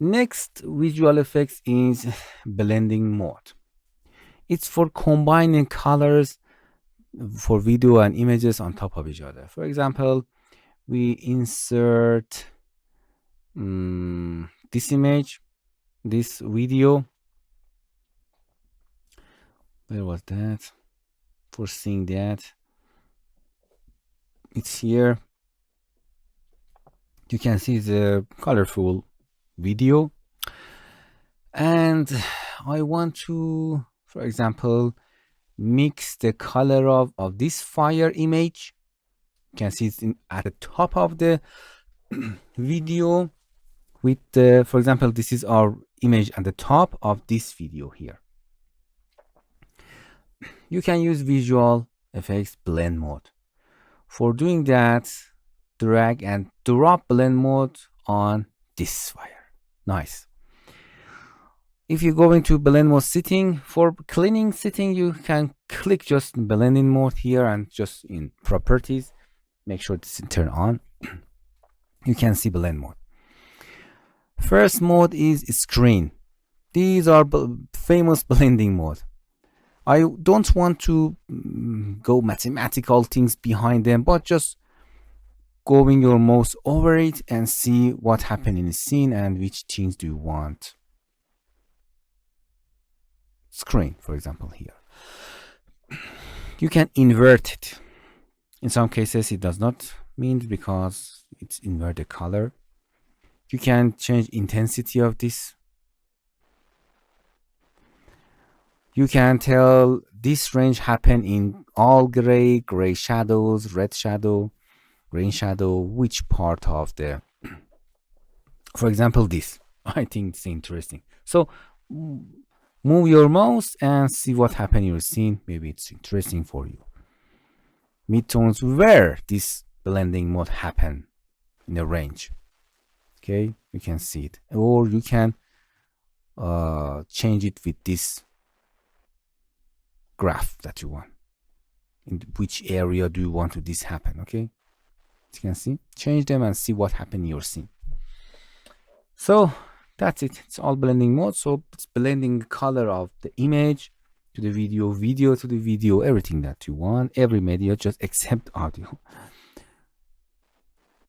Next visual effects is blending mode. It's for combining colors for video and images on top of each other. For example, we insert this image, this video. Where was that? For seeing that, it's here. You can see the colorful video, and I want to, for example, mix the color of this fire image. You can see it's at the top of the video with the, for example, this is our image at the top of this video here. You can use visual effects blend mode. For doing that, drag and drop blend mode on this fire. Nice. If you go into blend mode setting, for cleaning setting, you can click just blending mode here and just in properties, make sure this is turned on. You can see blend mode. First mode is screen. These are famous blending mode. I don't want to go mathematical things behind them, but just going your mouse over it and see what happened in the scene and which things do you want. Screen, for example, here. You can invert it. In some cases, it does not mean because it's inverted color. You can change intensity of this. You can tell this range happen in all gray, gray shadows, red shadow, green shadow, which part of the, for example, this. I think it's interesting. So move your mouse and see what happened in your scene. Maybe it's interesting for you. Midtones where this blending mode happen in the range. Okay, you can see it, or you can change it with this graph that you want. In which area do you want this happen? Okay, as you can see, change them and see what happened in your scene. So that's it. It's all blending mode. So it's blending the color of the image to the video, video to the video, everything that you want, every media, just except audio.